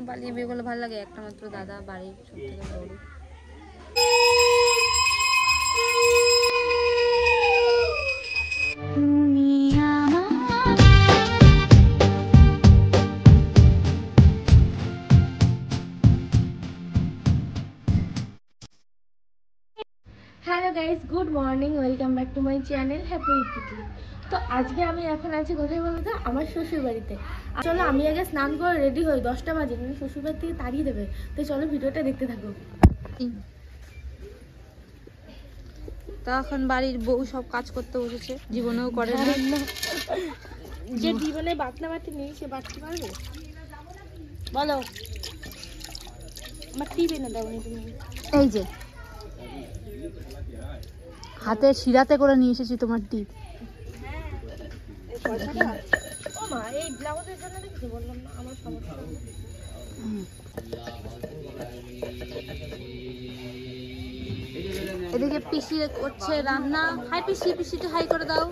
পালিয়ে বিয়ে করলে ভালো লাগে, একটা মাত্র দাদা বাড়ির সব থেকে বড়। Hello guys, good morning, welcome back to my channel happy YouTube. তো আজকে আমি এখন আছি কোথায় বলতে, আমার শ্বশুর বাড়িতে। চলো আমি আগে স্নান করে রেডি হই, 10টা বাজে, কিন্তু শ্বশুর বাড়ি থেকে তাড়িয়ে দেবে। তো চলো ভিডিওটা দেখতে থাকো। তা এখন বাড়ির বউ সব কাজ করতে বসেছে, জীবনেও করে না। যে জীবনে বাটনা বাটি নেই সে বাটতে পারবে? বলো, আমার টিভি না দাও তুমি। এই যে হাতে শিরাতে করে নিয়ে এসেছি তোমার টিপ। এই ব্লাউজের জন্য দেখছি, বললাম না আমার সমস্যা। এদিকে পিসি করছে রান্না। হাই পিসি, পিসিকে হাই করে দাও।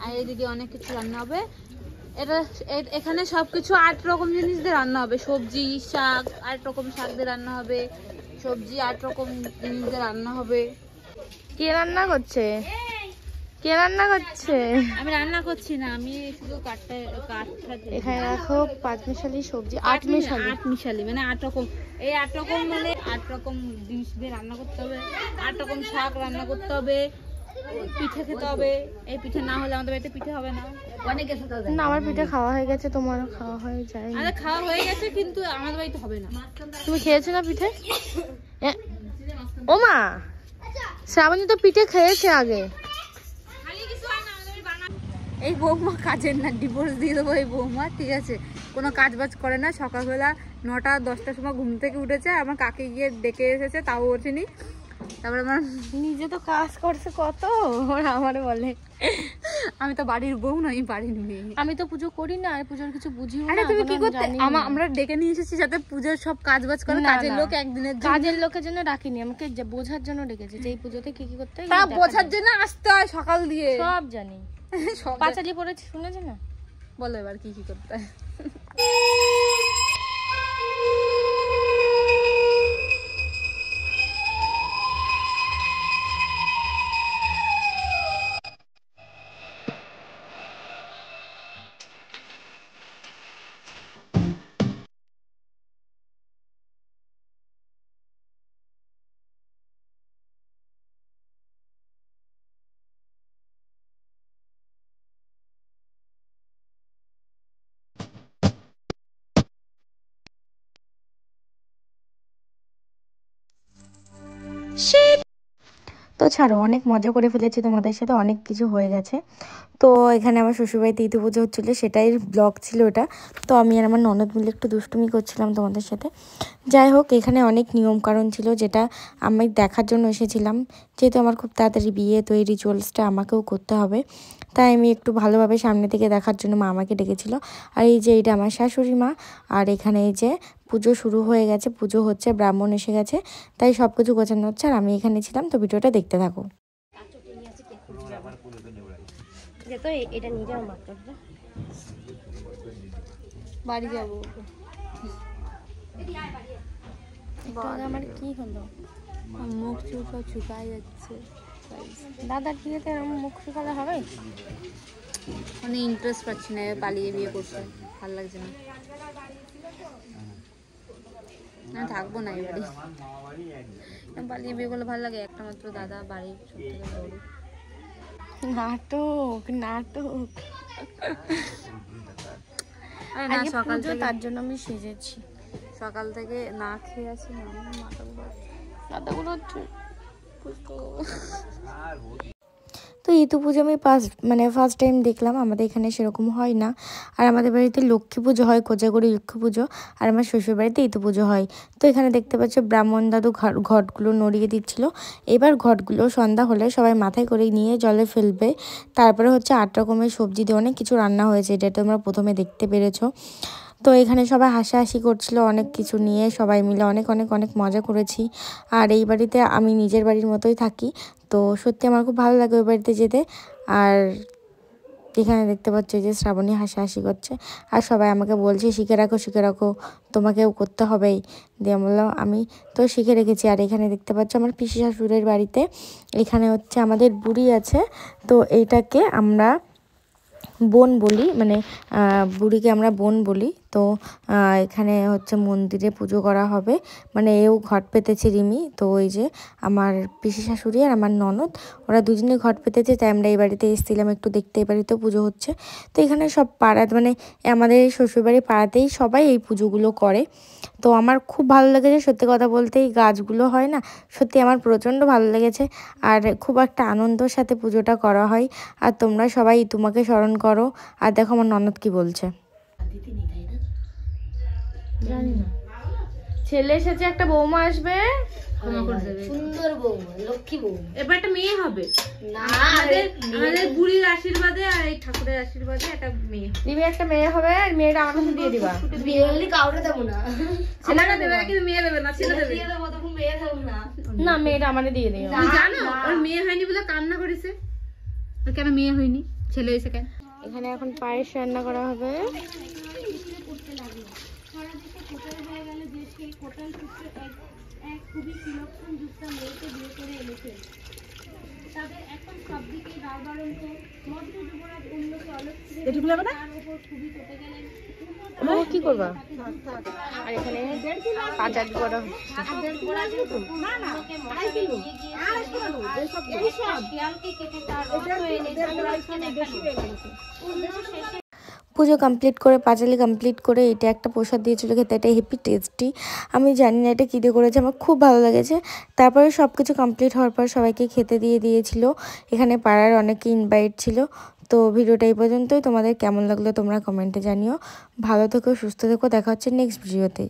আর এদিকে অনেক কিছু রান্না হবে। এটা এখানে সবকিছু 8 রকম জিনিস দিয়ে রান্না হবে। সবজি, শাক 8 রকম শাক দিয়ে রান্না হবে, সবজি 8 রকম জিনিস দিয়ে রান্না হবে। কে রান্না করছে? কে রান্না করছে? আমি রান্না করছি না, আমি শুধু কাটটা এখানে রাখো 5 মিশালি সবজি, 8 মিশালি মানে 8 রকম। এই 8 রকম মানে 8 রকম জিনিস দিয়ে রান্না করতে হবে, 8 রকম শাক রান্না করতে হবে, পিঠে খেতে হবে। এই পিঠে না হলে আমাদের বাড়িতে পিঠে হবে না। অনেকে না, আমার পিঠে খাওয়া হয়ে গেছে, তোমারও খাওয়া হয়ে যায়। আরে খাওয়া হয়ে গেছে, কিন্তু আমাদের বাড়িতে হবে না। তুমি খেয়েছো না পিঠে? ও মা, শ্রাবণী তো পিঠে খেয়েছে আগে। এই বৌমা কাজের না, ডিভোর্স দিয়ে দেবো এই বৌমা, ঠিক আছে? কোনো কাজ বাজ করে না। সকালবেলা 9টা 10টার সময় ঘুম থেকে উঠেছে, আমার কাকে গিয়ে ডেকে এসেছে, তাও ওঠেনি। তারপরে আমার নিজে তো কাজ করছে কত, আমার বলে আমি তো বাড়ির বউ নই, বাড়ির মেয়ে। আমি তো পুজো করি না, আর পুজোর কিছু বুঝিও না। আরে তুমি কি করতে? আমরা ডেকে নিয়ে এসেছি যাতে পুজোর সব কাজ বাজ করে। কাজের লোক একদিনের জন্য, কাজের লোকের জন্য ডাকিনি, আমাকে বোঝার জন্য ডেকেছে যে এই পুজোতে কি কি করতে হয়। তা বোঝার জন্য আসতে হয় সকাল দিয়ে। সব জানি, পাঁচালি পড়েছি, শুনেছি না? বলো এবার কি কি করতে হয়। তো ছাড়ো, অনেক মজা করে ফেলেছি তোমাদের সাথে, অনেক কিছু হয়ে গেছে। তো এখানে আমার শ্বশুরবাড়িতে ইতি পুজো হচ্ছিলো, সেটাই ব্লগ ছিল এটা। তো আমি আর আমার ননদ মিলে একটু দুষ্টুমি করছিলাম তোমাদের সাথে। যাই হোক, এখানে অনেক নিয়ম কারণ ছিল, যেটা আমি দেখার জন্য এসেছিলাম। যেহেতু আমার খুব তাড়াতাড়ি বিয়ে, তো এই রিচুয়ালসটা আমাকেও করতে হবে, তাই আমি একটু ভালোভাবে সামনে থেকে দেখার জন্য মা আমাকে ডেকেছিল। আর এই যে এটা আমার শাশুড়ি মা, আর এখানে এই যে পুজো শুরু হয়ে গেছে, পুজো হচ্ছে, ব্রাহ্মণ এসে গেছে, তাই সব কিছু গোছানো হচ্ছে। আর আমি এখানে ছিলাম, তো ভিডিওটা দেখতে থাকো। এটা নিয়ে যাও, বাড়ি যাবো। আমার কি হলো? মুখ চুপ সব শুকায় যাচ্ছে। দাদার বিয়েতে আমার মুখ শুকালে হবে? মানে ইন্টারেস্ট পাচ্ছি না, পালিয়ে বিয়ে করতে ভালো লাগছে না। না থাকবো না এই বাড়ি, পালিয়ে বিয়ে করলে ভালো লাগে, একটা মাত্র দাদা বাড়ির সব থেকে বড়। নাটক নাটক। না সকাল থেকে, তার জন্য আমি সেজেছি। সকাল থেকে না খেয়ে আছি না, মাথাগুলো তো ইতু পুজো আমি ফার্স্ট টাইম দেখলাম। আমাদের এখানে সেরকম হয় না। আর আমাদের বাড়িতে লক্ষ্মী পুজো হয়, কোজাগরি লক্ষ্মী পুজো, আর আমার শ্বশুর বাড়িতে ইতু পুজো হয়। তো এখানে দেখতে পাচ্ছ ব্রাহ্মণ দাদু ঘটগুলো নড়িয়ে দিচ্ছিল। এবার ঘটগুলো সন্ধ্যা হলে সবাই মাথায় করে নিয়ে জলে ফেলবে। তারপরে হচ্ছে 8 রকমের সবজি দিয়ে অনেক কিছু রান্না হয়েছে, এটা তোমরা প্রথমে দেখতে পেরেছো। তো এখানে সবাই হাসাহাসি করছিল অনেক কিছু নিয়ে, সবাই মিলে অনেক অনেক অনেক মজা করেছি। আর এই বাড়িতে আমি নিজের বাড়ির মতোই থাকি, তো সত্যি আমার খুব ভালো লাগে ওই বাড়িতে যেতে। আর এখানে দেখতে পাচ্ছ যে শ্রাবণী হাসাহাসি করছে আর সবাই আমাকে বলছে শিখে রাখো, তোমাকেও করতে হবেই। দিয়ে বললাম আমি তো শিখে রেখেছি। আর এখানে দেখতে পাচ্ছ আমার পিসি শাশুড়ের বাড়িতে এখানে হচ্ছে আমাদের বুড়ি আছে, তো এইটাকে আমরা বোন বলি, মানে বুড়িকে আমরা বোন বলি। তো এখানে হচ্ছে মন্দিরে পুজো করা হবে, মানে এও ঘট পেতেছে রিমি। তো ওই যে আমার পিসি শাশুড়ি আর আমার ননদ ওরা দুজনে ঘট পেতেছে, তাই আমরা এই বাড়িতে এসেছিলাম একটু দেখতে। এই বাড়িতেও পুজো হচ্ছে। তো এখানে সব পাড়া, মানে আমাদের এই শ্বশুরবাড়ির পাড়াতেই সবাই এই পুজোগুলো করে। তো আমার খুব ভালো লেগেছে সত্যি কথা বলতে, এই গাছগুলো হয় না, সত্যি আমার প্রচণ্ড ভালো লেগেছে। আর খুব একটা আনন্দের সাথে পুজোটা করা হয়। আর তোমরা সবাই তোমাকে স্মরণ করো। আর দেখো আমার ননদ কি বলছে। জানি না, ছেলে এসেছে, একটা বৌমা আসবে, সুন্দর বৌমা, লক্ষ্মী বৌমা। এবার একটা মেয়ে হবে না, আমাদের বুড়ির আশীর্বাদে আর এই ঠাকুরের আশীর্বাদে একটা মেয়ে হবে। দিবি একটা মেয়ে হবে, আর মেয়েটা আমার কাছে দিয়ে দিবা। বিয়ে হলে কাউরে দেবো না। ছেলেটা দেবে না, কিন্তু মেয়ে দেবে না, ছেলে দেবে। বিয়ে দেবো তখন মেয়ে দেবো না। না, মেয়েটা আমারে দিয়ে দিও। তুমি জানো ওর মেয়ে হয়নি বলে কান্না করেছে? ওর কেন মেয়ে হয়নি, ছেলে হয়েছে কেন? এখানে এখন পায়েস রান্না করা হবে। কি করবা? আর এখানে পাঁচালি করা হচ্ছে। পুজো কমপ্লিট করে, পাঁচালি কমপ্লিট করে এটা একটা প্রসাদ দিয়েছিল খেতে, এটা হেভি টেস্টি। আমি জানি না এটা কী দিয়ে করেছে, আমার খুব ভালো লেগেছে। তারপরে সব কিছু কমপ্লিট হওয়ার পর সবাইকে খেতে দিয়ে দিয়েছিল। এখানে পাড়ার অনেকে ইনভাইট ছিল। তো ভিডিওটা এই পর্যন্তই। তোমাদের কেমন লাগলো তোমরা কমেন্টে জানিও। ভালো থেকো, সুস্থ থেকো, দেখা হচ্ছে নেক্সট ভিডিওতে।